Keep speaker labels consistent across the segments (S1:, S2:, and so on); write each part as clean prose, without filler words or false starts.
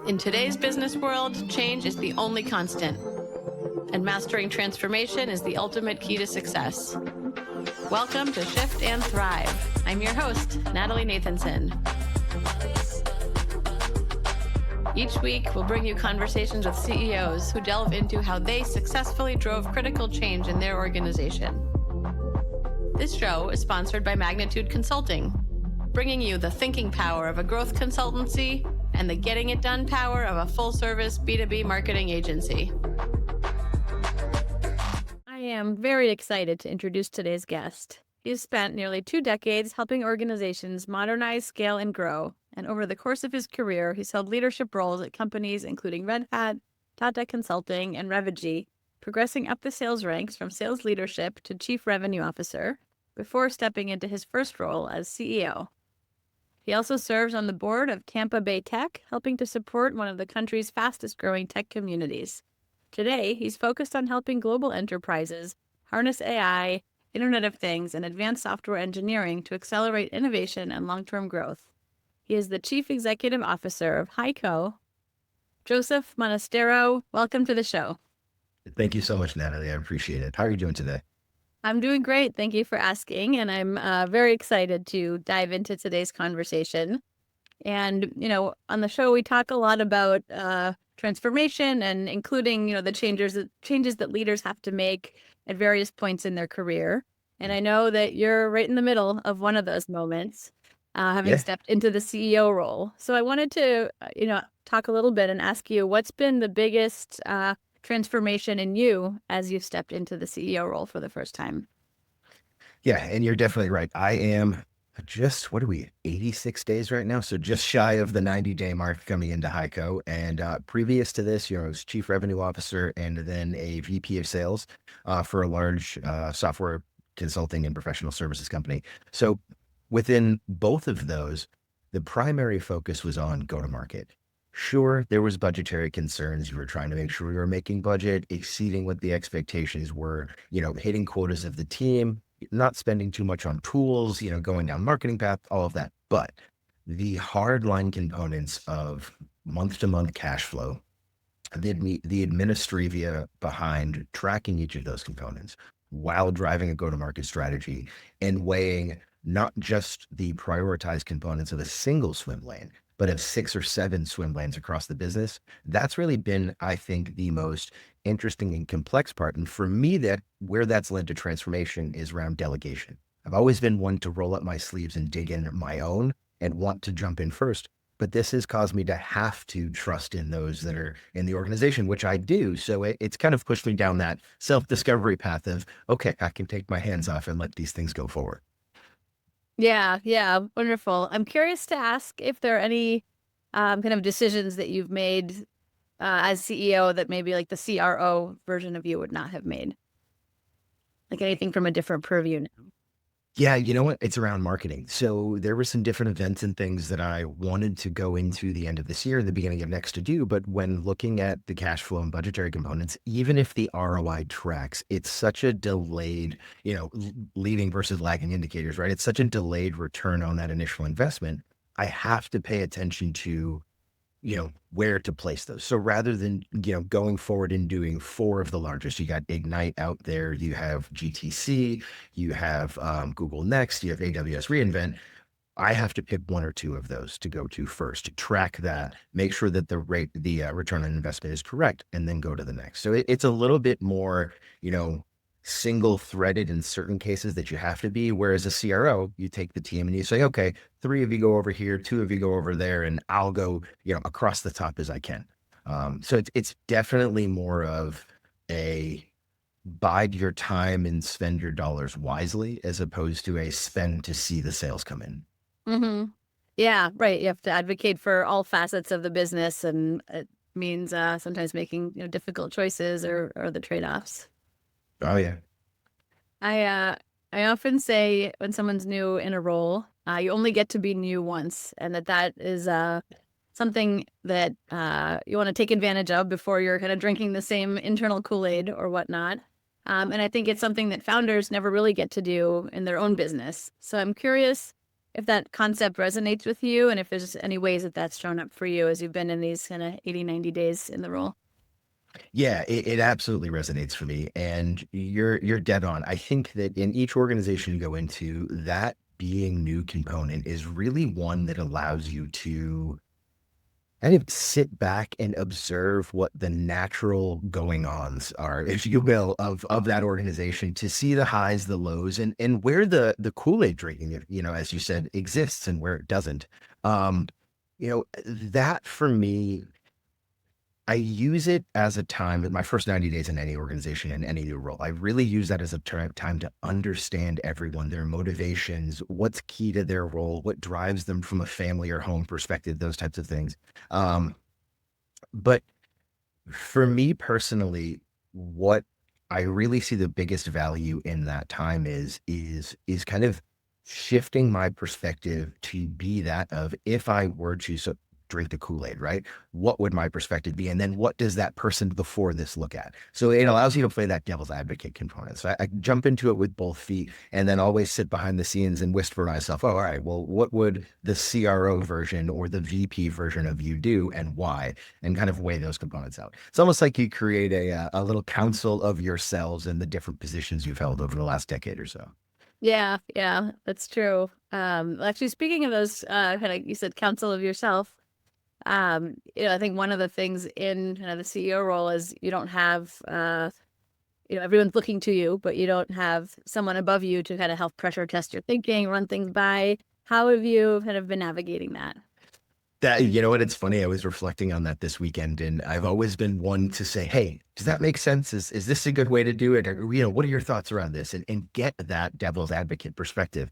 S1: In today's business world, change is the only constant, and mastering transformation is the ultimate key to success. Welcome to Shift and Thrive. I'm your host, Natalie Nathanson. Each week, we'll bring you conversations with CEOs who delve into how they successfully drove critical change in their organization. This show is sponsored by Magnitude Consulting, bringing you the thinking power of a growth consultancy and the getting it done power of a full-service B2B marketing agency. I am very excited to introduce today's guest. He has spent nearly 2 decades helping organizations modernize, scale, and grow. And over the course of his career, he's held leadership roles at companies including Red Hat, Tata Consulting, and Revigi, progressing up the sales ranks from sales leadership to chief revenue officer before stepping into his first role as CEO. He also serves on the board of Tampa Bay Tech, helping to support one of the country's fastest growing tech communities. Today, he's focused on helping global enterprises harness AI, Internet of Things, and advanced software engineering to accelerate innovation and long-term growth. He is the Chief Executive Officer of HiQo. Joseph Monastiero, welcome to the show.
S2: Thank you so much, Natalie. I appreciate it. How are you doing today?
S1: I'm doing great. Thank you for asking. And I'm very excited to dive into today's conversation. And, on the show, we talk a lot about transformation and including, the changes that leaders have to make at various points in their career. And I know that you're right in the middle of one of those moments, having stepped into the CEO role. So I wanted to, talk a little bit and ask you, what's been the biggest transformation in you as you've stepped into the CEO role for the first time?
S2: Yeah, and you're definitely right. I am just, 86 days right now? So just shy of the 90-day mark coming into HiQo. And previous to this, I was chief revenue officer and then a VP of sales for a large software consulting and professional services company. So within both of those, the primary focus was on go-to-market. Sure, there was budgetary concerns. We were trying to make sure we were making budget, exceeding what the expectations were, hitting quotas of the team, not spending too much on tools, going down marketing path, all of that. But the hardline components of month-to-month cash flow, the administrivia behind tracking each of those components while driving a go-to-market strategy and weighing not just the prioritized components of a single swim lane, but of 6 or 7 swim lanes across the business. That's really been, I think, the most interesting and complex part. And for me, where that's led to transformation is around delegation. I've always been one to roll up my sleeves and dig in my own and want to jump in first. But this has caused me to have to trust in those that are in the organization, which I do. So it's kind of pushed me down that self-discovery path of, okay, I can take my hands off and let these things go forward.
S1: Yeah, wonderful. I'm curious to ask if there are any kind of decisions that you've made as CEO that maybe like the CRO version of you would not have made. Like anything from a different purview now.
S2: Yeah, you know what? It's around marketing. So there were some different events and things that I wanted to go into the end of this year, the beginning of next to do. But when looking at the cash flow and budgetary components, even if the ROI tracks, it's such a delayed, leading versus lagging indicators, right? It's such a delayed return on that initial investment. I have to pay attention to where to place those. So rather than, going forward and doing 4 of the largest, you got Ignite out there, you have GTC, you have Google Next, you have AWS reInvent. I have to pick 1 or 2 of those to go to first, to track that, make sure that the return on investment is correct, and then go to the next. So it's a little bit more, single threaded in certain cases that you have to be. Whereas a CRO, you take the team and you say, okay, 3 of you go over here, 2 of you go over there, and I'll go, across the top as I can. So it's definitely more of a bide your time and spend your dollars wisely, as opposed to a spend to see the sales come in.
S1: Mm-hmm. Yeah, right. You have to advocate for all facets of the business, and it means sometimes making difficult choices or the trade-offs.
S2: Oh yeah.
S1: I often say when someone's new in a role, you only get to be new once, and that is something that you want to take advantage of before you're kind of drinking the same internal Kool-Aid or whatnot. And I think it's something that founders never really get to do in their own business. So I'm curious, if that concept resonates with you and if there's any ways that that's shown up for you as you've been in these kind of 80, 90 days in the role.
S2: Yeah, it absolutely resonates for me. And you're dead on. I think that in each organization you go into, that being new component is really one that allows you to kind of sit back and observe what the natural going ons are, if you will, of that organization, to see the highs, the lows, and where the Kool-Aid drinking, as you said, exists and where it doesn't. Um, that for me, I use it as a time in my first 90 days in any organization, in any new role. I really use that as a time to understand everyone, their motivations, what's key to their role, what drives them from a family or home perspective, those types of things. Um, but for me personally, what I really see the biggest value in that time is kind of shifting my perspective to be that of, if I were to drink the Kool-Aid, right? What would my perspective be? And then what does that person before this look at? So it allows you to play that devil's advocate component. So I jump into it with both feet and then always sit behind the scenes and whisper to myself, oh, all right, well, what would the CRO version or the VP version of you do and why? And kind of weigh those components out. It's almost like you create a little council of yourselves and the different positions you've held over the last decade or so.
S1: Yeah, yeah, that's true. Actually, speaking of those, kind of, you said counsel of yourself. I think one of the things in kind of the CEO role is you don't have, everyone's looking to you, but you don't have someone above you to kind of help pressure test your thinking, run things by. How have you kind of been navigating that?
S2: That, you know what, it's funny. I was reflecting on that this weekend, and I've always been one to say, hey, does that make sense? Is this a good way to do it? Or, what are your thoughts around this? And get that devil's advocate perspective.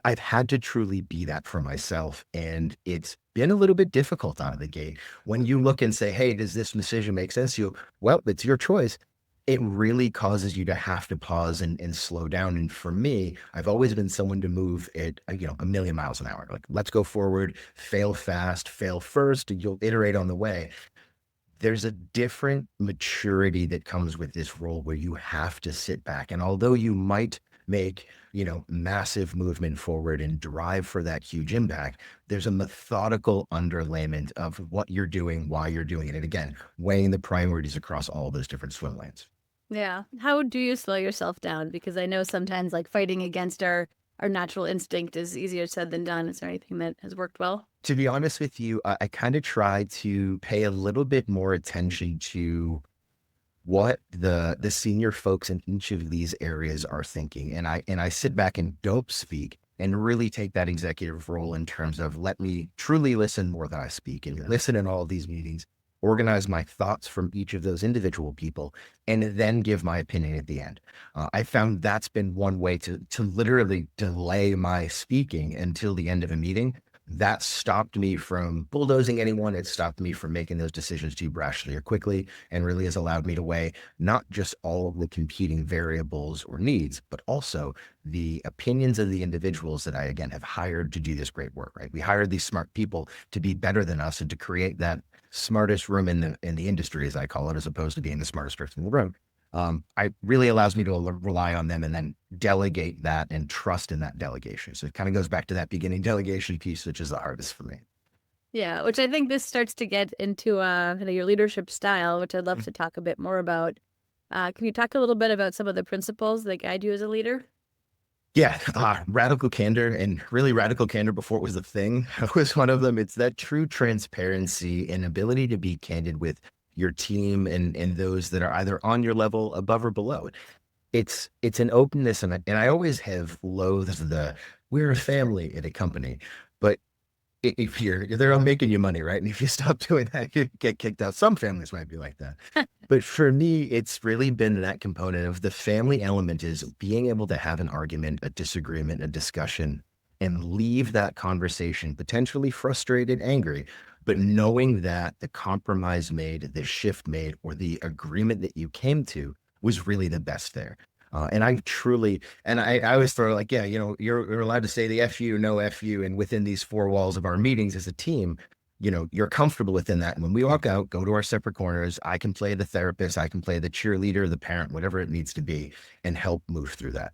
S2: I've had to truly be that for myself. And it's been a little bit difficult out of the gate. When you look and say, hey, does this decision make sense to you? Well, it's your choice. It really causes you to have to pause and slow down. And for me, I've always been someone to move at, a million miles an hour. Like, let's go forward, fail fast, fail first, and you'll iterate on the way. There's a different maturity that comes with this role where you have to sit back. And although you might make, massive movement forward and drive for that huge impact, there's a methodical underlayment of what you're doing, why you're doing it. And again, weighing the priorities across all those different swim lanes.
S1: Yeah. How do you slow yourself down? Because I know sometimes like fighting against our natural instinct is easier said than done. Is there anything that has worked well?
S2: To be honest with you, I kind of try to pay a little bit more attention to what the senior folks in each of these areas are thinking. And I sit back and don't speak and really take that executive role in terms of, let me truly listen more than I speak, and listen in all of these meetings, organize my thoughts from each of those individual people, and then give my opinion at the end. I found that's been one way to literally delay my speaking until the end of a meeting. That stopped me from bulldozing anyone. It stopped me from making those decisions too brashly or quickly, and really has allowed me to weigh not just all of the competing variables or needs, but also the opinions of the individuals that I, again, have hired to do this great work, right? We hired these smart people to be better than us and to create that smartest room in the industry, as I call it, as opposed to being the smartest person in the room. I really allows me to rely on them and then delegate that and trust in that delegation. So it kind of goes back to that beginning delegation piece, which is the hardest for me.
S1: Yeah, which I think this starts to get into kind of your leadership style, which I'd love to talk a bit more about. Can you talk a little bit about some of the principles that guide you as a leader?
S2: Yeah, radical candor, and really radical candor before it was a thing was one of them. It's that true transparency and ability to be candid with your team and those that are either on your level, above or below. It's an openness, and I always have loathed the, we're a family at a company, but if they're making you money, right? And if you stop doing that, you get kicked out. Some families might be like that. But for me, it's really been that component of the family element, is being able to have an argument, a disagreement, a discussion, and leave that conversation potentially frustrated, angry, but knowing that the compromise made, the shift made, or the agreement that you came to was really the best there. And I truly, and I always throw, like, yeah, you're allowed to say the F you, no F you. And within these four walls of our meetings as a team, you're comfortable within that. And when we walk out, go to our separate corners, I can play the therapist, I can play the cheerleader, the parent, whatever it needs to be, and help move through that.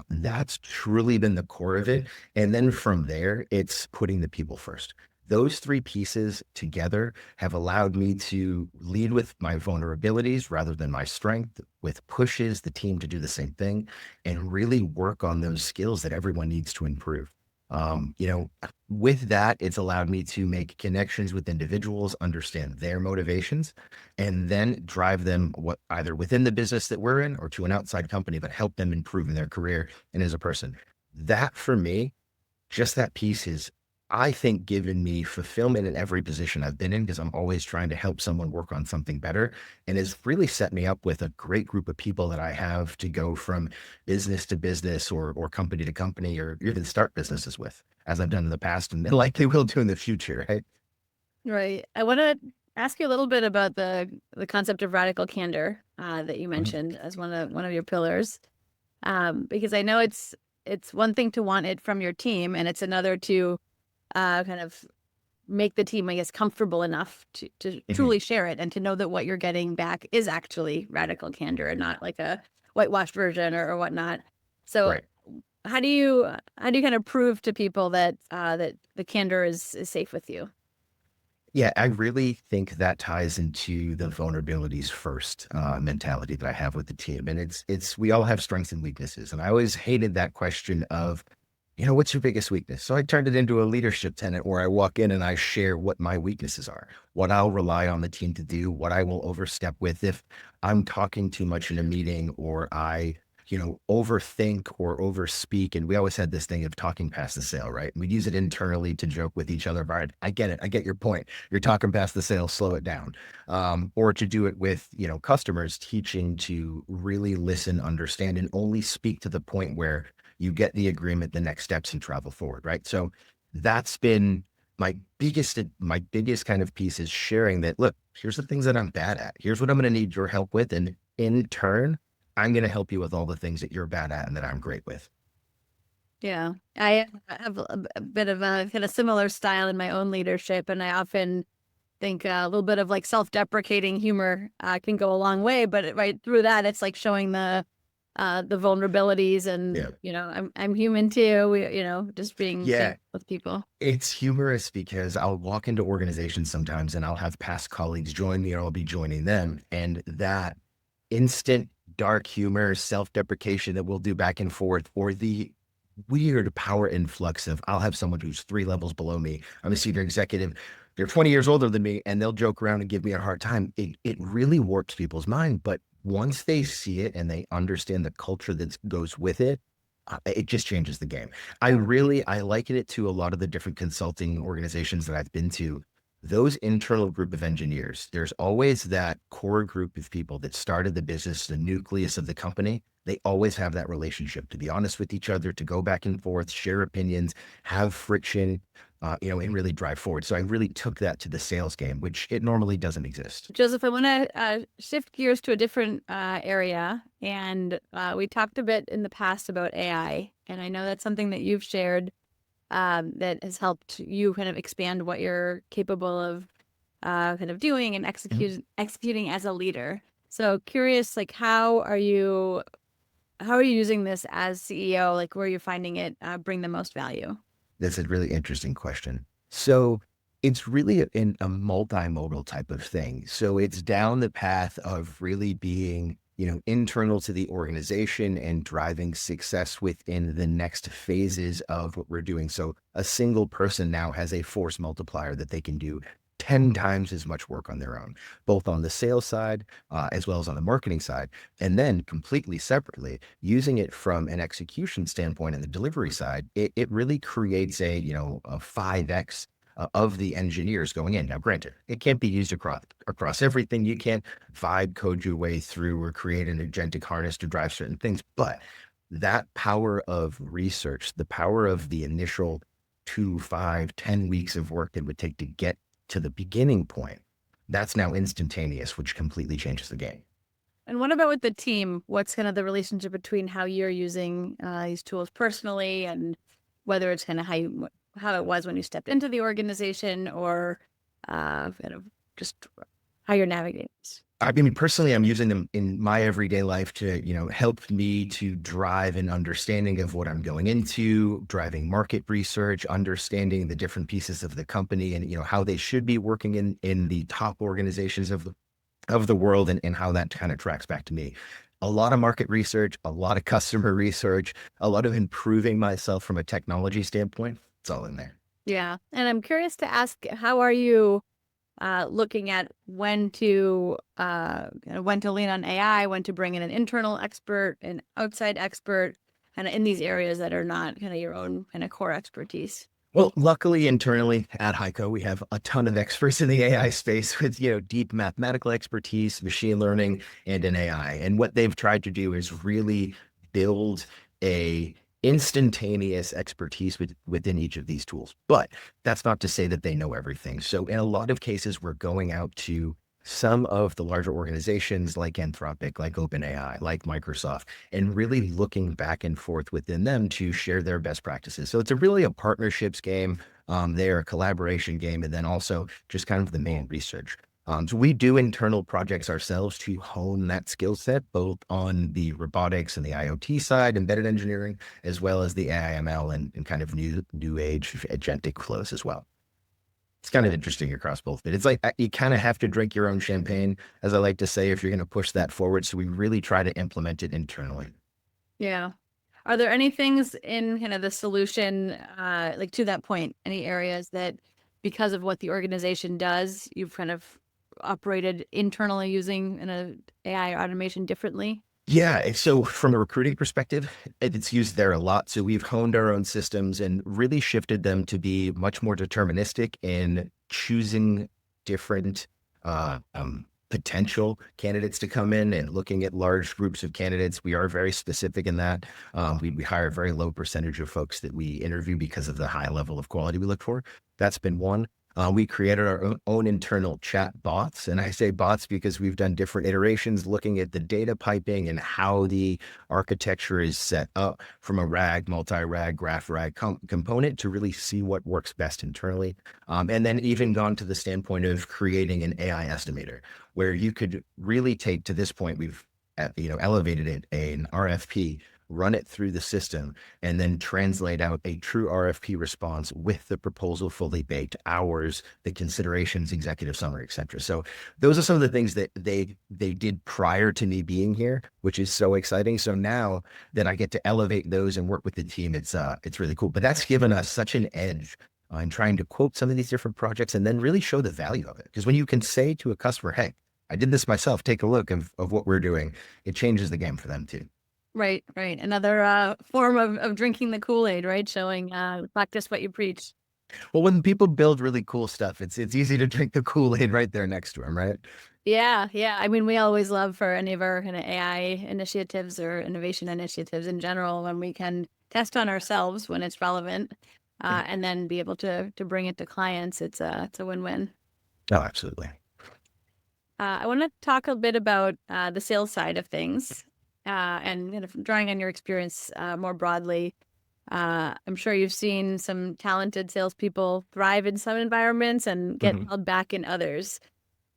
S2: That's truly been the core of it. And then from there, it's putting the people first. Those three pieces together have allowed me to lead with my vulnerabilities rather than my strength, with pushes the team to do the same thing, and really work on those skills that everyone needs to improve. You know, with that, it's allowed me to make connections with individuals, understand their motivations, and then drive them what either within the business that we're in or to an outside company, but help them improve in their career and as a person. That for me, just that piece is, I think, given me fulfillment in every position I've been in because I'm always trying to help someone work on something better, and has really set me up with a great group of people that I have to go from business to business or company to company or even start businesses with, as I've done in the past and likely will do in the future, right?
S1: Right. I want to ask you a little bit about the concept of radical candor that you
S2: Mhm.
S1: mentioned as one of your pillars, because I know it's one thing to want it from your team, and it's another to kind of make the team, I guess, comfortable enough to
S2: Mhm.
S1: truly share it and to know that what you're getting back is actually radical candor and not like a whitewashed version or whatnot. So
S2: Right.
S1: how do you kind of prove to people that that the candor is safe with you?
S2: Yeah, I really think that ties into the vulnerabilities first mentality that I have with the team, and it's we all have strengths and weaknesses, and I always hated that question of, you know, what's your biggest weakness? So I turned it into a leadership tenet where I walk in and I share what my weaknesses are, what I'll rely on the team to do, what I will overstep with if I'm talking too much in a meeting or I, you know, overthink or overspeak. And we always had this thing of talking past the sale, right? We'd use it internally to joke with each other about, I get it. I get your point. You're talking past the sale, slow it down. Or to do it with, you know, customers, teaching to really listen, understand, and only speak to the point where you get the agreement, the next steps, and travel forward, right? So that's been my biggest kind of piece is sharing that, look, here's the things that I'm bad at. Here's what I'm going to need your help with. And in turn, I'm going to help you with all the things that you're bad at and that I'm great with.
S1: Yeah, I have a bit of a kind of similar style in my own leadership, and I often think a little bit of like self-deprecating humor can go a long way. But right through that, it's like showing the vulnerabilities, and
S2: Yeah.
S1: I'm human too. Just being
S2: Yeah.
S1: with people.
S2: It's humorous because I'll walk into organizations sometimes and I'll have past colleagues join me or I'll be joining them. And that instant dark humor, self-deprecation that we'll do back and forth, or the weird power influx of I'll have someone who's 3 levels below me. I'm a senior executive. They're 20 years older than me and they'll joke around and give me a hard time. It really warps people's mind. But once they see it and they understand the culture that goes with it, it just changes the game. I liken it to a lot of the different consulting organizations that I've been to. Those internal group of engineers, there's always that core group of people that started the business, the nucleus of the company. They always have that relationship to be honest with each other, to go back and forth, share opinions, have friction, and really drive forward. So I really took that to the sales game, which it normally doesn't exist.
S1: Joseph, I want to shift gears to a different area. And we talked a bit in the past about AI. And I know that's something that you've shared that has helped you kind of expand what you're capable of kind of doing and
S2: Mhm.
S1: executing as a leader. So curious, like how are you using this as CEO? Like where are you finding it bring the most value?
S2: That's a really interesting question. So it's really in a multimodal type of thing. So it's down the path of really being, internal to the organization and driving success within the next phases of what we're doing. So a single person now has a force multiplier that they can do 10 times as much work on their own, both on the sales side as well as on the marketing side. And then completely separately, using it from an execution standpoint and the delivery side, it really creates a 5x of the engineers going in. Now, granted, it can't be used across everything. You can't vibe code your way through or create an agentic harness to drive certain things, but that power of research, the power of the initial 2, 5, 10 weeks of work it would take to get to the beginning point, that's now instantaneous, which completely changes the game.
S1: And what about with the team? What's kind of the relationship between how you're using these tools personally, and whether it's kind of how it was when you stepped into the organization, or kind of just how you're navigating this.
S2: I mean, personally, I'm using them in my everyday life to, help me to drive an understanding of what I'm going into, driving market research, understanding the different pieces of the company and, how they should be working in the top organizations of the world and how that kind of tracks back to me. A lot of market research, a lot of customer research, a lot of improving myself from a technology standpoint. It's all in there.
S1: Yeah. And I'm curious to ask, how are you looking at when to lean on AI, when to bring in an internal expert, an outside expert, and in these areas that are not kind of your own kind of core expertise?
S2: Well, luckily internally at HiQo, we have a ton of experts in the AI space with, deep mathematical expertise, machine learning, and an AI. And what they've tried to do is really build a instantaneous expertise within each of these tools. But that's not to say that they know everything. So in a lot of cases, we're going out to some of the larger organizations like Anthropic, like OpenAI, like Microsoft, and really looking back and forth within them to share their best practices. So it's really a partnerships game. They're a collaboration game, and then also just kind of the main research. So we do internal projects ourselves to hone that skill set, both on the robotics and the IoT side, embedded engineering, as well as the AI/ML and kind of new age agentic flows as well. It's kind of interesting across both, but it's like you kind of have to drink your own champagne, as I like to say, if you're going to push that forward. So we really try to implement it internally.
S1: Yeah. Are there any things in kind of the solution, like to that point, any areas that because of what the organization does, you've kind of operated internally using an AI automation differently?
S2: Yeah. So from a recruiting perspective, it's used there a lot. So we've honed our own systems and really shifted them to be much more deterministic in choosing different potential candidates to come in and looking at large groups of candidates. We are very specific in that. We hire a very low percentage of folks that we interview because of the high level of quality we look for. That's been one. We created our own internal chat bots. And I say bots because we've done different iterations looking at the data piping and how the architecture is set up from a RAG, multi-RAG, graph RAG component to really see what works best internally. And then even gone to the standpoint of creating an AI estimator where you could really take to this point, we've elevated it, an RFP, run it through the system, and then translate out a true RFP response with the proposal fully baked, hours, the considerations, executive summary, et cetera. So those are some of the things that they did prior to me being here, which is so exciting. So now that I get to elevate those and work with the team, it's really cool. But that's given us such an edge in trying to quote some of these different projects and then really show the value of it. Because when you can say to a customer, hey, I did this myself, take a look of what we're doing, it changes the game for them too.
S1: Right, right. Another form of drinking the Kool-Aid, right? Showing practice what you preach.
S2: Well, when people build really cool stuff, it's easy to drink the Kool-Aid right there next to them, right?
S1: Yeah, yeah. I mean, we always love for any of our kind of AI initiatives or innovation initiatives in general when we can test on ourselves when it's relevant, and then be able to bring it to clients. It's a win-win.
S2: Oh, absolutely.
S1: I want to talk a bit about the sales side of things, and kind of drawing on your experience more broadly. I'm sure you've seen some talented salespeople thrive in some environments and get
S2: Mhm.
S1: held back in others.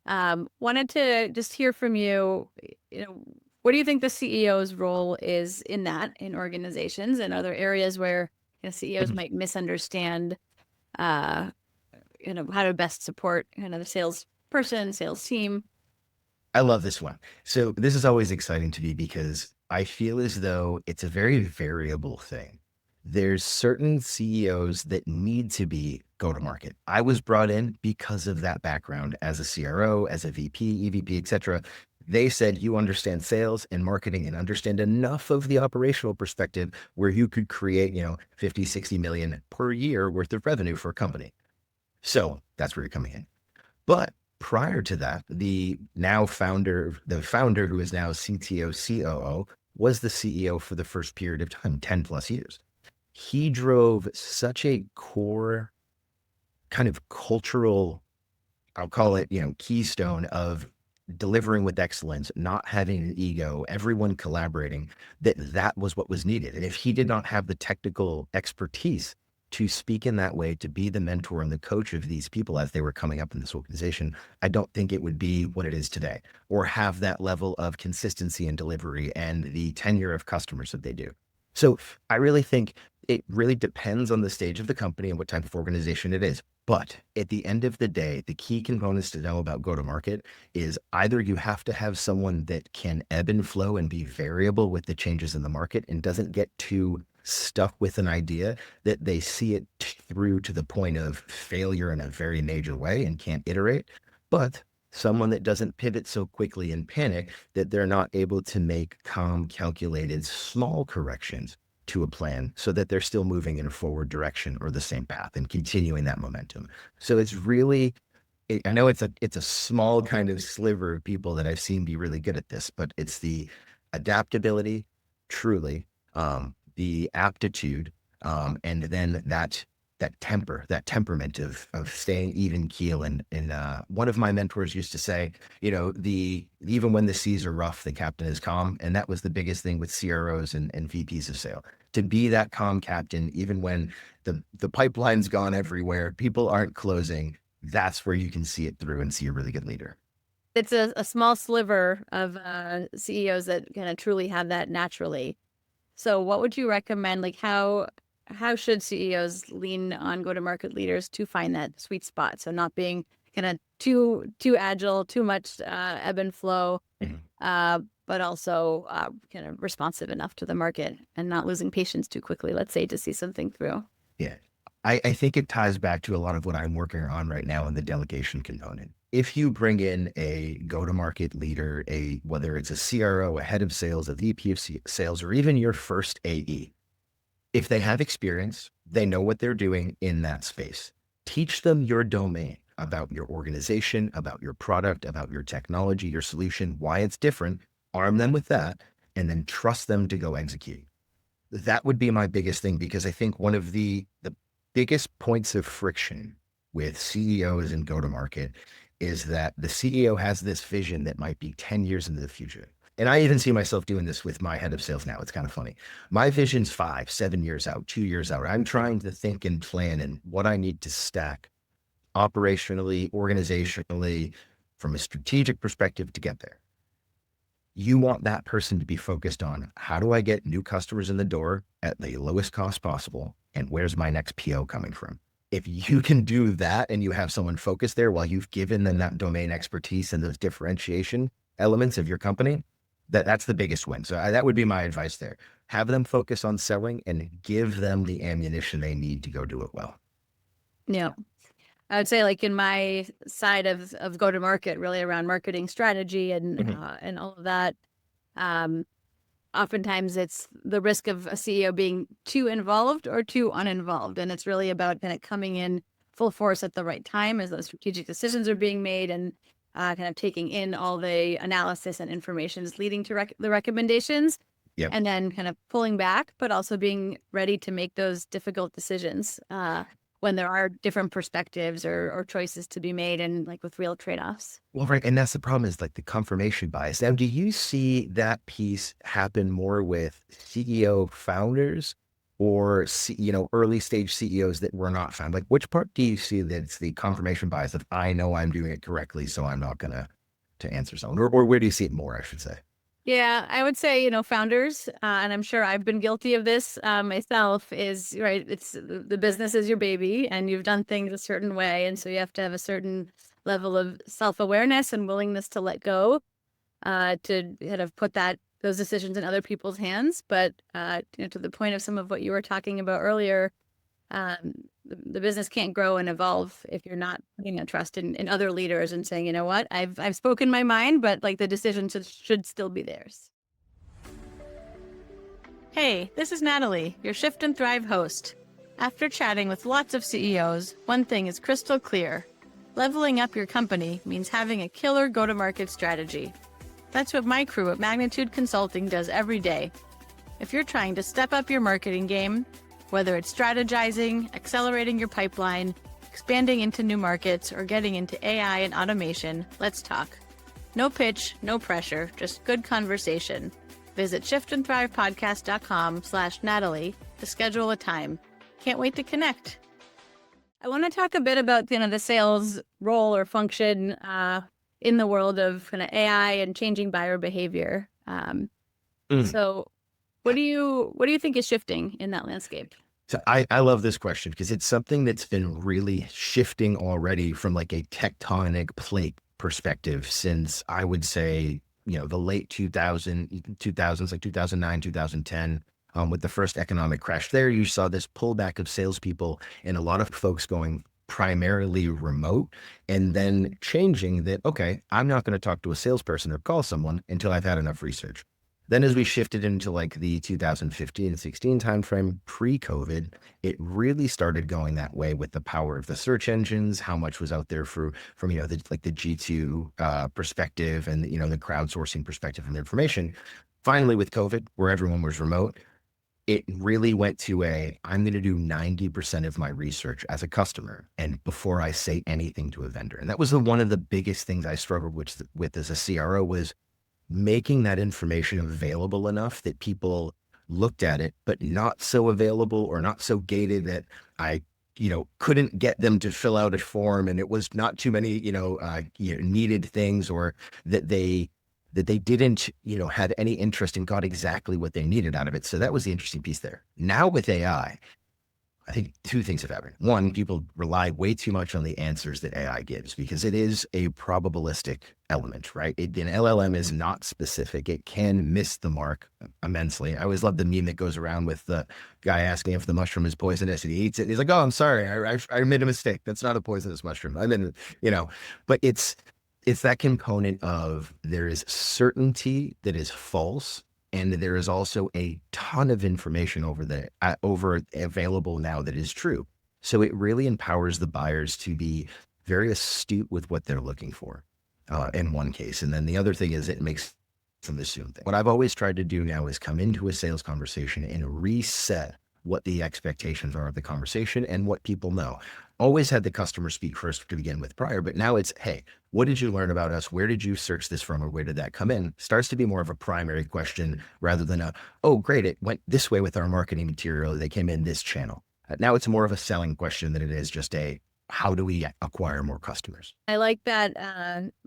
S1: Wanted to just hear from you, what do you think the CEO's role is in organizations, and are there areas where CEOs
S2: Mhm.
S1: might misunderstand, uh, how to best support the salesperson, sales team?
S2: I love this one. So this is always exciting to me because I feel as though it's a very variable thing. There's certain CEOs that need to be go to market. I was brought in because of that background as a CRO, as a VP, EVP, et cetera. They said you understand sales and marketing and understand enough of the operational perspective where you could create, 50, 60 million per year worth of revenue for a company. So that's where you're coming in. But prior to that, the founder who is now CTO, COO, was the CEO for the first period of time, 10 plus years. He drove such a core kind of cultural, I'll call it, keystone of delivering with excellence, not having an ego, everyone collaborating, that was what was needed. And if he did not have the technical expertise to speak in that way, to be the mentor and the coach of these people as they were coming up in this organization, I don't think it would be what it is today, or have that level of consistency and delivery and the tenure of customers that they do. So I really think it really depends on the stage of the company and what type of organization it is. But at the end of the day, the key components to know about go-to-market is either you have to have someone that can ebb and flow and be variable with the changes in the market and doesn't get too stuck with an idea that they see it through to the point of failure in a very major way and can't iterate, but someone that doesn't pivot so quickly and panic that they're not able to make calm, calculated, small corrections to a plan so that they're still moving in a forward direction or the same path and continuing that momentum. So it's really, I know it's a small kind of sliver of people that I've seen be really good at this, but it's the adaptability, truly, the aptitude, and then that temperament of staying even keel. And one of my mentors used to say, even when the seas are rough, the captain is calm. And that was the biggest thing with CROs and VPs of sale, to be that calm captain, even when the pipeline's gone everywhere, people aren't closing. That's where you can see it through and see a really good leader.
S1: It's a small sliver of CEOs that kind of truly have that naturally. So what would you recommend? Like how should CEOs lean on go-to-market leaders to find that sweet spot? So not being kind of too agile, too much ebb and flow, but also kind of responsive enough to the market and not losing patience too quickly, let's say, to see something through.
S2: Yeah. I think it ties back to a lot of what I'm working on right now in the delegation component. If you bring in a go-to-market leader, whether it's a CRO, a head of sales, a VP of sales, or even your first AE, if they have experience, they know what they're doing in that space. Teach them your domain, about your organization, about your product, about your technology, your solution, why it's different. Arm them with that, and then trust them to go execute. That would be my biggest thing, because I think one of the biggest points of friction with CEOs and go-to-market is that the CEO has this vision that might be 10 years into the future. And I even see myself doing this with my head of sales now. It's kind of funny. My vision's 5, 7 years out, 2 years out. I'm trying to think and plan and what I need to stack operationally, organizationally, from a strategic perspective to get there. You want that person to be focused on, how do I get new customers in the door at the lowest cost possible? And where's my next PO coming from? If you can do that and you have someone focused there while you've given them that domain expertise and those differentiation elements of your company, that's the biggest win. So that would be my advice there. Have them focus on selling and give them the ammunition they need to go do it well.
S1: Yeah. I would say, like, in my side of go-to-market, really around marketing strategy and all of that, oftentimes it's the risk of a CEO being too involved or too uninvolved. And it's really about kind of coming in full force at the right time as those strategic decisions are being made, and kind of taking in all the analysis and information is leading to the recommendations.
S2: Yep.
S1: And then kind of pulling back, but also being ready to make those difficult decisions when there are different perspectives or choices to be made, and like with real trade-offs.
S2: Well, right. And that's the problem, is like the confirmation bias. Now, do you see that piece happen more with CEO founders or, early stage CEOs that were not found? Like, which part do you see that it's the confirmation bias of, I know I'm doing it correctly, so I'm not going to answer someone? Or where do you see it more, I should say?
S1: Yeah, I would say, founders, and I'm sure I've been guilty of this myself, is right. It's the business is your baby, and you've done things a certain way. And so you have to have a certain level of self-awareness and willingness to let go, to kind of put those decisions in other people's hands. But, to the point of some of what you were talking about earlier, the business can't grow and evolve if you're not putting a trust in other leaders and saying, you know what, I've spoken my mind, but like the decision should still be theirs. Hey, this is Natalie, your Shift and Thrive host. After chatting with lots of CEOs, one thing is crystal clear. Leveling up your company means having a killer go-to-market strategy. That's what my crew at Magnitude Consulting does every day. If you're trying to step up your marketing game, whether it's strategizing, accelerating your pipeline, expanding into new markets, or getting into AI and automation, let's talk. No pitch, no pressure, just good conversation. Visit shiftandthrivepodcast.com/Natalie to schedule a time. Can't wait to connect. I want to talk a bit about the sales role or function in the world of kind of AI and changing buyer behavior. So what do you think is shifting in that landscape?
S2: So I love this question because it's something that's been really shifting already from like a tectonic plate perspective since I would say, the late 2000s, like 2009, 2010, with the first economic crash there, you saw this pullback of salespeople and a lot of folks going primarily remote and then changing that, okay, I'm not going to talk to a salesperson or call someone until I've had enough research. Then as we shifted into like the 2015-16 timeframe pre-COVID, it really started going that way with the power of the search engines, how much was out there from the G2 perspective and the crowdsourcing perspective and information. Finally, with COVID, where everyone was remote, it really went to I'm going to do 90% of my research as a customer and before I say anything to a vendor. And that was one of the biggest things I struggled with as a CRO was making that information available enough that people looked at it, but not so available or not so gated that I, couldn't get them to fill out a form and it was not too many, needed things or that they didn't, have any interest and got exactly what they needed out of it. So that was the interesting piece there. Now with AI, I think two things have happened. One, people rely way too much on the answers that AI gives because it is a probabilistic element, right? An LLM is not specific. It can miss the mark immensely. I always love the meme that goes around with the guy asking if the mushroom is poisonous and he eats it. And he's like, oh, I'm sorry. I made a mistake. That's not a poisonous mushroom. But it's that component of there is certainty that is false. And there is also a ton of information over available now that is true. So it really empowers the buyers to be very astute with what they're looking for in one case. And then the other thing is it makes them assume things. What I've always tried to do now is come into a sales conversation and reset what the expectations are of the conversation and what people know. Always had the customer speak first to begin with prior, but now it's, hey, what did you learn about us? Where did you search this from or where did that come in? Starts to be more of a primary question rather than oh, great, it went this way with our marketing material. They came in this channel. Now it's more of a selling question than it is just how do we acquire more customers?
S1: I like that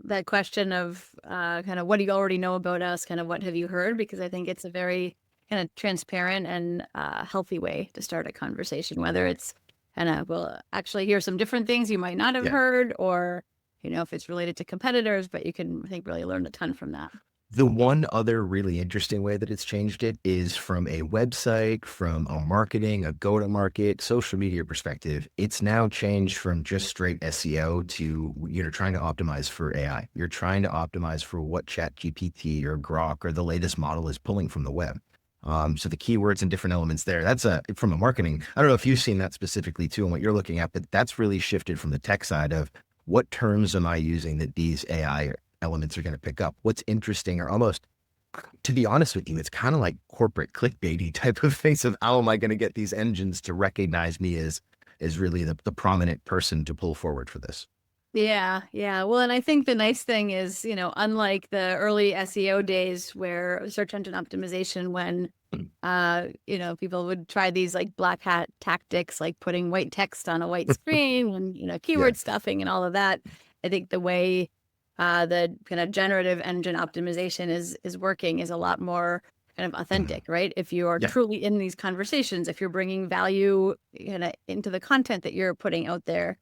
S1: that question of kind of what do you already know about us? Kind of what have you heard? Because I think it's a very kind of transparent and healthy way to start a conversation, whether it's kind of, we'll actually hear some different things you might not have heard, or, if it's related to competitors, but you can, I think, really learn a ton from that.
S2: The one other really interesting way that it's changed it is from a website, from a marketing, a go-to-market, social media perspective. It's now changed from just straight SEO to you're trying to optimize for AI. You're trying to optimize for what ChatGPT or Grok or the latest model is pulling from the web. So the keywords and different elements there, that's from a marketing. I don't know if you've seen that specifically too and what you're looking at, but that's really shifted from the tech side of what terms am I using that these AI elements are going to pick up? What's interesting or almost, to be honest with you, it's kind of like corporate clickbaity type of face of how am I going to get these engines to recognize me as really the prominent person to pull forward for this.
S1: Yeah. Well, and I think the nice thing is, unlike the early SEO days where search engine optimization, when, people would try these like black hat tactics, like putting white text on a white screen and, keyword stuffing and all of that. I think the way the kind of generative engine optimization is working is a lot more kind of authentic, right? If you are truly in these conversations, if you're bringing value into the content that you're putting out there,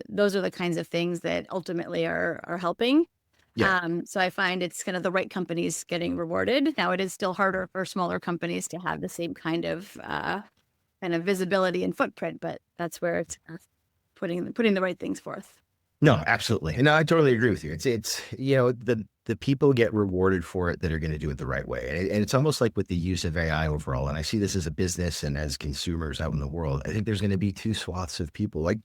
S1: those are the kinds of things that ultimately are helping. So I find it's kind of the right companies getting rewarded. Now it is still harder for smaller companies to have the same kind of visibility and footprint, but that's where it's putting the right things forth.
S2: No, absolutely. And I totally agree with you. It's the people get rewarded for it that are going to do it the right way. And it's almost like with the use of AI overall. And I see this as a business and as consumers out in the world. I think there's going to be two swaths of people, like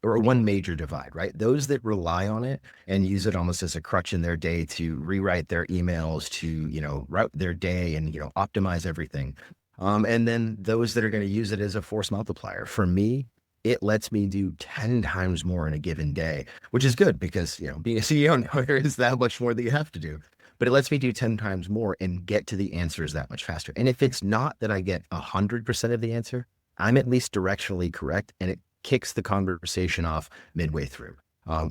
S2: one major divide, right? Those that rely on it and use it almost as a crutch in their day to rewrite their emails, to, route their day and, optimize everything. And then those that are going to use it as a force multiplier. For me, it lets me do 10 times more in a given day, which is good because, being a CEO now, there is that much more that you have to do, but it lets me do 10 times more and get to the answers that much faster. And if it's not that I get 100% of the answer, I'm at least directionally correct, and it kicks the conversation off midway through.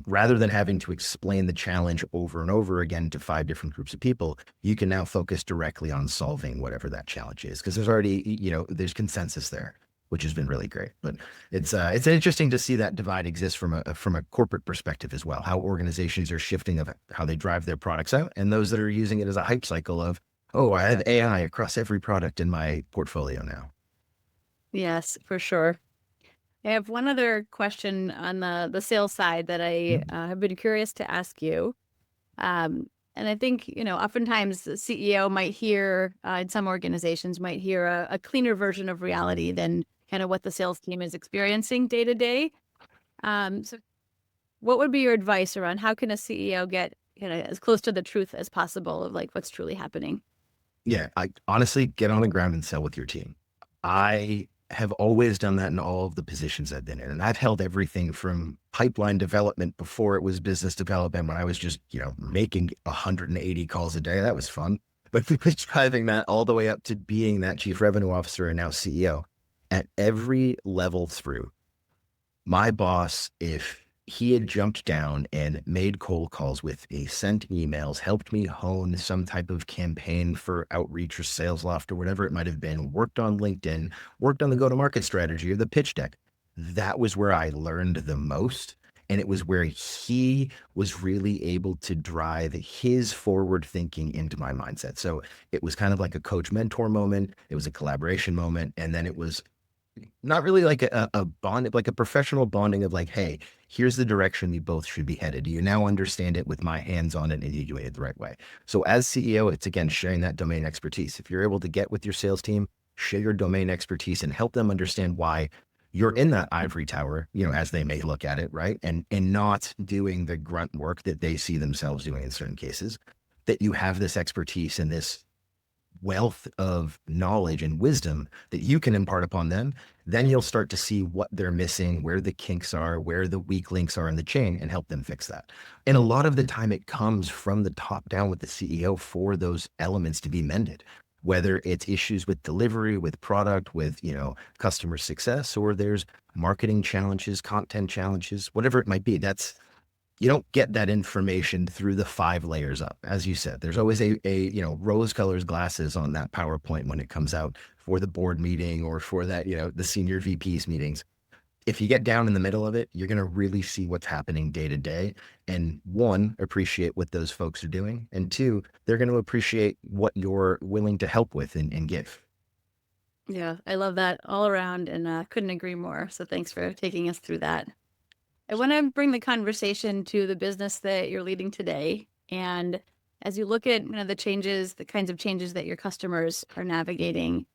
S2: Rather than having to explain the challenge over and over again to 5 different groups of people, you can now focus directly on solving whatever that challenge is because there's already, there's consensus there, which has been really great. But it's interesting to see that divide exist from a corporate perspective as well, how organizations are shifting of how they drive their products out, and those that are using it as a hype cycle of, oh, I have AI across every product in my portfolio now.
S1: Yes, for sure. I have one other question on the sales side that I have been curious to ask you. And I think, oftentimes the CEO might hear, in some organizations, might hear a cleaner version of reality than kind of what the sales team is experiencing day to day. So what would be your advice around how can a CEO get kind of as close to the truth as possible of like what's truly happening?
S2: Yeah, I honestly get on the ground and sell with your team. I have always done that in all of the positions I've been in. And I've held everything from pipeline development before it was business development when I was just, making 180 calls a day. That was fun. But driving that all the way up to being that chief revenue officer and now CEO at every level through. My boss, if he had jumped down and made cold calls with me, sent emails, helped me hone some type of campaign for outreach or sales loft or whatever it might have been, worked on LinkedIn, worked on the go-to-market strategy or the pitch deck. That was where I learned the most. And it was where he was really able to drive his forward thinking into my mindset. So it was kind of like a coach mentor moment. It was a collaboration moment. And then it was not really like a bond, like a professional bonding of like, hey, here's the direction we both should be headed. Do you now understand it with my hands on it and you do it the right way? So as CEO, it's again sharing that domain expertise. If you're able to get with your sales team, share your domain expertise and help them understand why you're in that ivory tower, as they may look at it, right? And not doing the grunt work that they see themselves doing in certain cases, that you have this expertise and this wealth of knowledge and wisdom that you can impart upon them, then you'll start to see what they're missing, where the kinks are, where the weak links are in the chain, and help them fix that. And a lot of the time, it comes from the top down with the CEO for those elements to be mended, whether it's issues with delivery, with product, with, customer success, or there's marketing challenges, content challenges, whatever it might be. You don't get that information through the 5 layers up. As you said, there's always a rose colored glasses on that PowerPoint when it comes out for the board meeting or for that, the senior VPs meetings. If you get down in the middle of it, you're going to really see what's happening day to day. And 1, appreciate what those folks are doing. And 2, they're going to appreciate what you're willing to help with and give.
S1: Yeah, I love that all around and couldn't agree more. So thanks for taking us through that. I want to bring the conversation to the business that you're leading today. And as you look at the changes, the kinds of changes that your customers are navigating,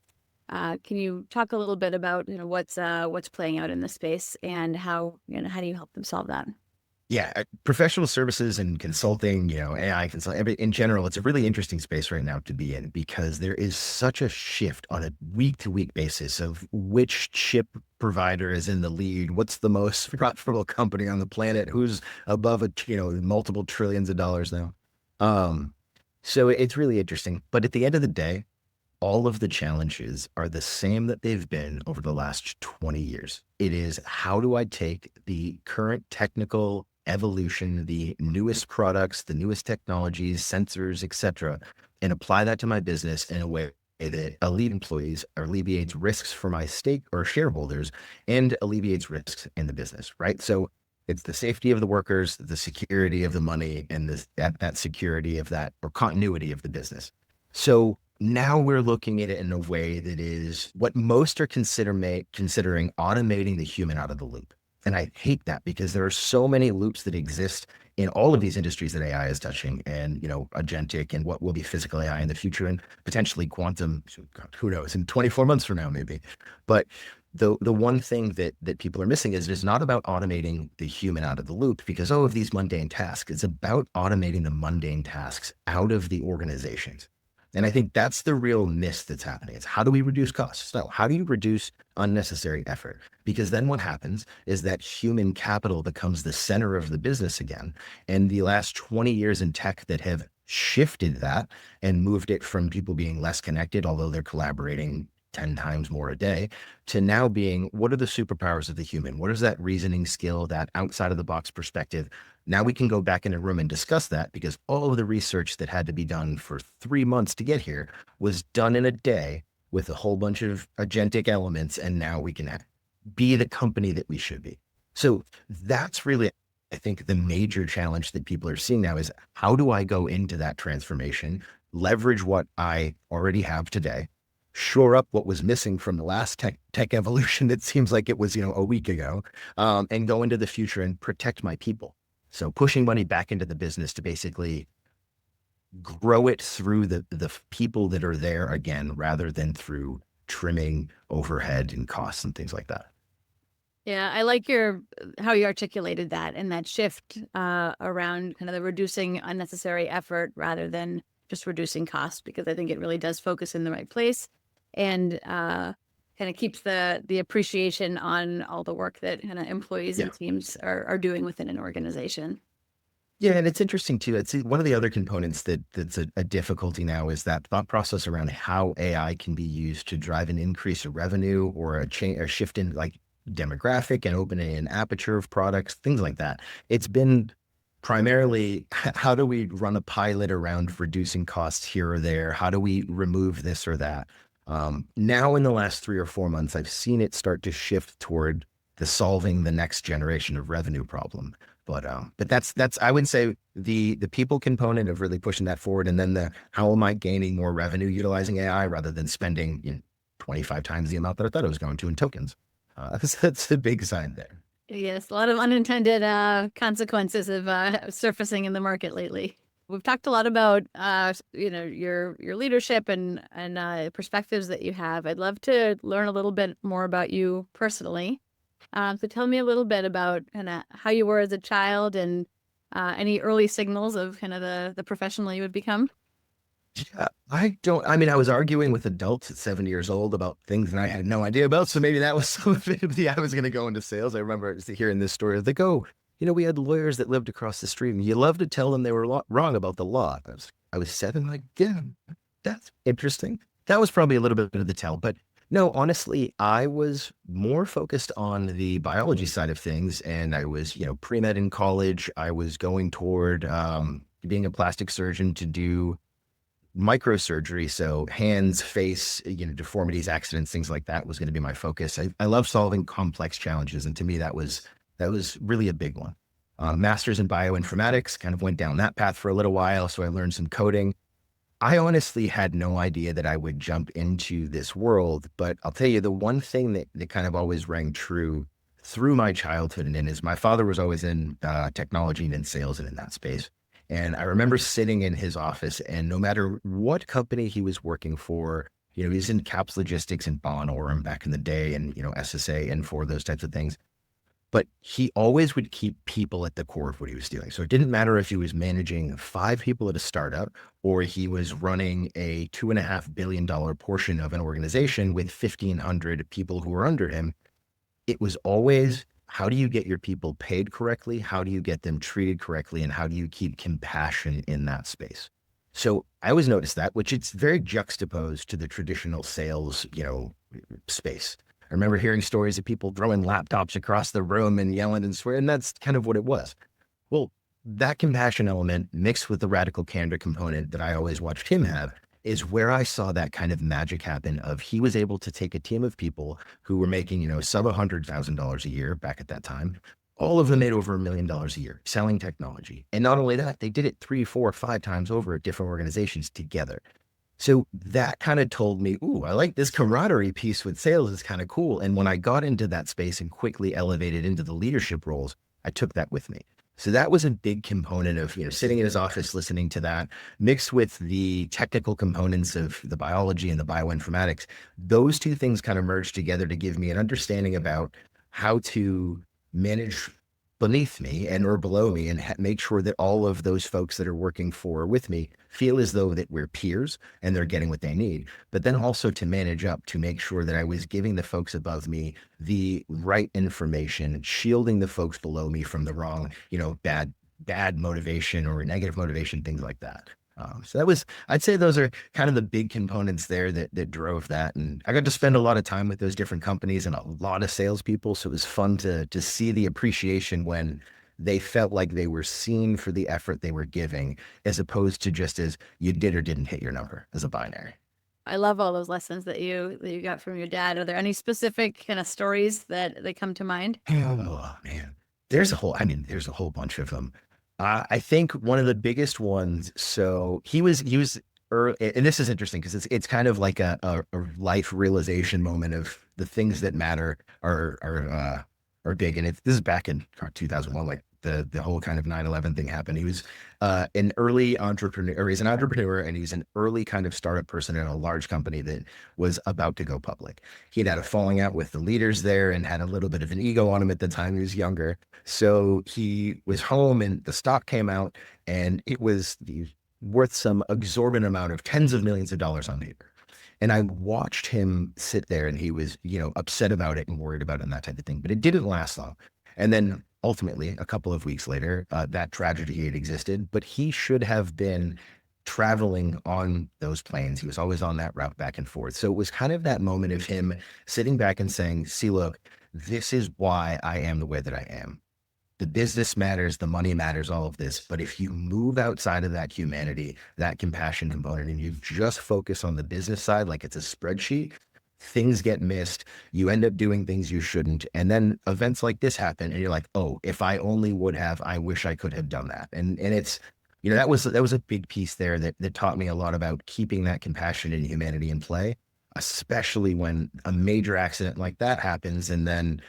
S1: can you talk a little bit about what's playing out in the space and how how do you help them solve that?
S2: Yeah, professional services and consulting, AI consulting, in general, it's a really interesting space right now to be in because there is such a shift on a week to week basis of which chip provider is in the lead, what's the most profitable company on the planet, who's above multiple trillions of dollars now. Um, so it's really interesting. But at the end of the day, all of the challenges are the same that they've been over the last 20 years. It is how do I take the current technical evolution, the newest products, the newest technologies, sensors, et cetera, and apply that to my business in a way that employees, alleviates risks for my stake or shareholders, and alleviates risks in the business, right? So it's the safety of the workers, the security of the money, and that security of that or continuity of the business. So now we're looking at it in a way that is what most are considering automating the human out of the loop. And I hate that because there are so many loops that exist in all of these industries that AI is touching and, agentic and what will be physical AI in the future and potentially quantum, who knows, in 24 months from now, maybe. But the one thing that people are missing is it's not about automating the human out of the loop because, of these mundane tasks. It's about automating the mundane tasks out of the organizations. And I think that's the real miss that's happening. It's how do we reduce costs? No, how do you reduce unnecessary effort? Because then what happens is that human capital becomes the center of the business again. And the last 20 years in tech that have shifted that and moved it from people being less connected, although they're collaborating 10 times more a day, to now being, what are the superpowers of the human? What is that reasoning skill, that outside of the box perspective? Now we can go back in a room and discuss that, because all of the research that had to be done for 3 months to get here was done in a day with a whole bunch of agentic elements. And now we can be the company that we should be. So that's really, I think, the major challenge that people are seeing now is, how do I go into that transformation, leverage what I already have today, shore up what was missing from the last tech evolution that seems like it was, a week ago, and go into the future and protect my people. So pushing money back into the business to basically grow it through the people that are there again, rather than through trimming overhead and costs and things like that.
S1: Yeah, I like how you articulated that, and that shift around kind of the reducing unnecessary effort rather than just reducing costs, because I think it really does focus in the right place, and kind of keeps the appreciation on all the work that kind of employees
S2: Yeah.
S1: and teams are doing within an organization.
S2: Yeah, and it's interesting too. It's one of the other components that's a difficulty now is that thought process around how AI can be used to drive an increase of revenue, or a change or shift in like demographic, and opening an aperture of products, things like that. It's been primarily, how do we run a pilot around reducing costs here or there? How do we remove this or that? Now in the last 3 or 4 months, I've seen it start to shift toward the solving the next generation of revenue problem. But that's I would say the people component of really pushing that forward, and then the, how am I gaining more revenue utilizing AI rather than spending 25 times the amount that I thought I was going to in tokens. That's the big sign there.
S1: Yes, a lot of unintended consequences of surfacing in the market lately. We've talked a lot about your leadership and perspectives that you have. I'd love to learn a little bit more about you personally. So tell me a little bit about kind of how you were as a child, and any early signals of kind of the professional you would become.
S2: Yeah, I mean, I was arguing with adults at 7 years old about things that I had no idea about. So maybe that was some of it. Yeah, I was going to go into sales. I remember hearing this story. They go, we had lawyers that lived across the street, and you love to tell them they were wrong about the law. I was 7, like, yeah, that's interesting. That was probably a little bit of the tell, but no, honestly, I was more focused on the biology side of things. And I was, pre-med in college. I was going toward being a plastic surgeon to do microsurgery. So hands, face, deformities, accidents, things like that was going to be my focus. I love solving complex challenges. And to me, that was really a big one. Master's in bioinformatics, kind of went down that path for a little while. So I learned some coding. I honestly had no idea that I would jump into this world, but I'll tell you, the one thing that kind of always rang true through my childhood and in is, my father was always in technology and in sales and in that space. And I remember sitting in his office, and no matter what company he was working for, he was in Caps Logistics and Bon Orem back in the day, and, SSA and for those types of things. But he always would keep people at the core of what he was doing. So it didn't matter if he was managing 5 people at a startup, or he was running a $2.5 billion portion of an organization with 1,500 people who were under him. It was always, how do you get your people paid correctly? How do you get them treated correctly? And how do you keep compassion in that space? So I always noticed that, which it's very juxtaposed to the traditional sales, space. I remember hearing stories of people throwing laptops across the room and yelling and swearing, and that's kind of what it was. Well, that compassion element mixed with the radical candor component that I always watched him have is where I saw that kind of magic happen. Of, he was able to take a team of people who were making, sub $100,000 a year back at that time. All of them made over $1 million a year selling technology. And not only that, they did it 3, 4, 5 times over at different organizations together. So that kind of told me, ooh, I like this camaraderie piece with sales, is kind of cool. And when I got into that space and quickly elevated into the leadership roles, I took that with me. So that was a big component of, sitting in his office, listening to that, mixed with the technical components of the biology and the bioinformatics. Those two things kind of merged together to give me an understanding about how to manage beneath me and or below me, and make sure that all of those folks that are working with me feel as though that we're peers and they're getting what they need. But then also to manage up, to make sure that I was giving the folks above me the right information, shielding the folks below me from the wrong, bad motivation or negative motivation, things like that. So I'd say those are kind of the big components there that drove that. And I got to spend a lot of time with those different companies and a lot of salespeople. So it was fun to see the appreciation when they felt like they were seen for the effort they were giving, as opposed to just as you did or didn't hit your number as a binary.
S1: I love all those lessons that you got from your dad. Are there any specific kind of stories that come to mind?
S2: Oh man, there's a whole bunch of them. I think one of the biggest ones. So he was early, and this is interesting because it's kind of like a life realization moment of the things that matter are big. And this is back in 2001, like the whole kind of 9/11 thing happened. He was an early entrepreneur, or he's an entrepreneur, and he's an early kind of startup person in a large company that was about to go public. He'd had a falling out with the leaders there and had a little bit of an ego on him at the time. He was younger. So he was home and the stock came out and it was worth some exorbitant amount of tens of millions of dollars on paper. And I watched him sit there and he was, upset about it and worried about it and that type of thing, but it didn't last long. And then ultimately, a couple of weeks later, that tragedy had existed, but he should have been traveling on those planes. He was always on that route back and forth. So it was kind of that moment of him sitting back and saying, see, look, this is why I am the way that I am. The business matters, the money matters, all of this. But if you move outside of that humanity, that compassion component, and you just focus on the business side, like it's a spreadsheet, things get missed. You end up doing things you shouldn't. And then events like this happen and you're like, oh, if I only would have, I wish I could have done that. And it's, that was a big piece there that taught me a lot about keeping that compassion and humanity in play, especially when a major accident like that happens. And then,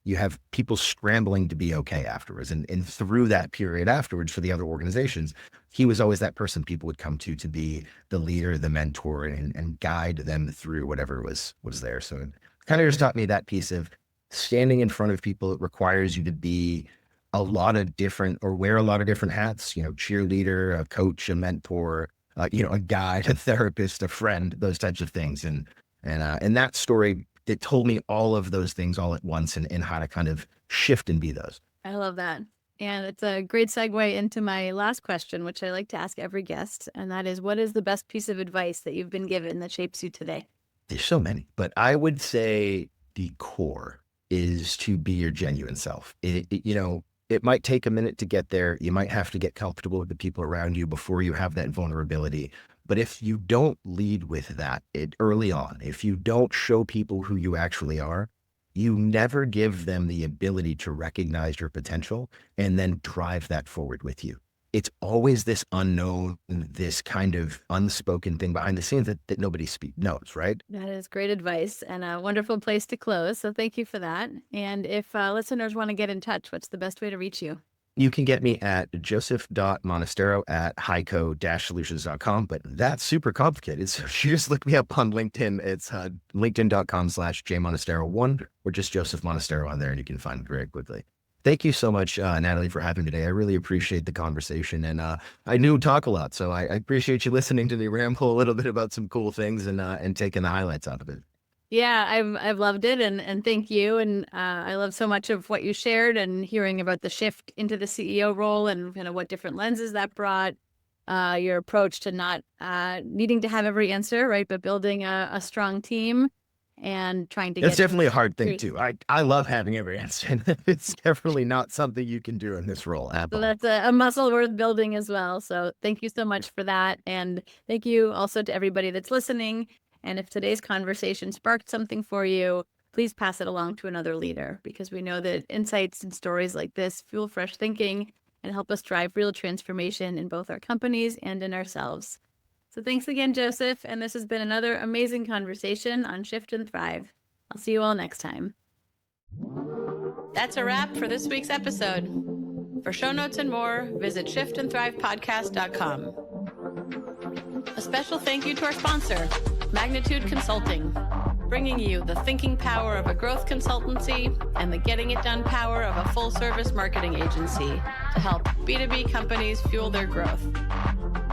S2: you have people scrambling to be okay afterwards. And through that period afterwards for the other organizations, he was always that person people would come to be the leader, the mentor, and guide them through whatever was there. So it kind of just taught me that piece of standing in front of people. It requires you to be a lot of different, or wear a lot of different hats, cheerleader, a coach, a mentor, a guide, a therapist, a friend, those types of things. And that story, it told me all of those things all at once and how to kind of shift and be those.
S1: I love that. And it's a great segue into my last question, which I like to ask every guest. And that is, what is the best piece of advice that you've been given that shapes you today?
S2: There's so many, but I would say the core is to be your genuine self. It might take a minute to get there. You might have to get comfortable with the people around you before you have that vulnerability. But if you don't lead with that early on, if you don't show people who you actually are, you never give them the ability to recognize your potential and then drive that forward with you. It's always this unknown, this kind of unspoken thing behind the scenes that nobody knows, right?
S1: That is great advice and a wonderful place to close. So thank you for that. And if listeners want to get in touch, what's the best way to reach you?
S2: You can get me at joseph.monastiero at HiQo-solutions.com, but that's super complicated. So you just look me up on LinkedIn. It's linkedin.com/jmonastero1 or just Joseph Monastiero on there, and you can find it very quickly. Thank you so much, Natalie, for having me today. I really appreciate the conversation, and I do talk a lot, so I appreciate you listening to me ramble a little bit about some cool things and taking the highlights out of it.
S1: Yeah, I've loved it, and thank you. And I love so much of what you shared and hearing about the shift into the CEO role and what different lenses that brought. Your approach to not needing to have every answer, right, but building a strong team and trying to.
S2: It's definitely a hard thing too. I love having every answer. It's definitely not something you can do in this role.
S1: So that's a muscle worth building as well. So thank you so much for that, and thank you also to everybody that's listening. And if today's conversation sparked something for you, please pass it along to another leader, because we know that insights and stories like this fuel fresh thinking and help us drive real transformation in both our companies and in ourselves. So thanks again, Joseph. And this has been another amazing conversation on Shift and Thrive. I'll see you all next time. That's a wrap for this week's episode. For show notes and more, visit shiftandthrivepodcast.com. A special thank you to our sponsor, Magnitude Consulting, bringing you the thinking power of a growth consultancy and the getting it done power of a full-service marketing agency to help B2B companies fuel their growth.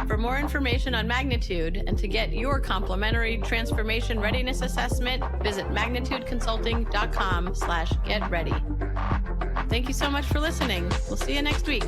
S1: For more information on Magnitude and to get your complimentary transformation readiness assessment, visit magnitudeconsulting.com/getready. Thank you so much for listening. We'll see you next week.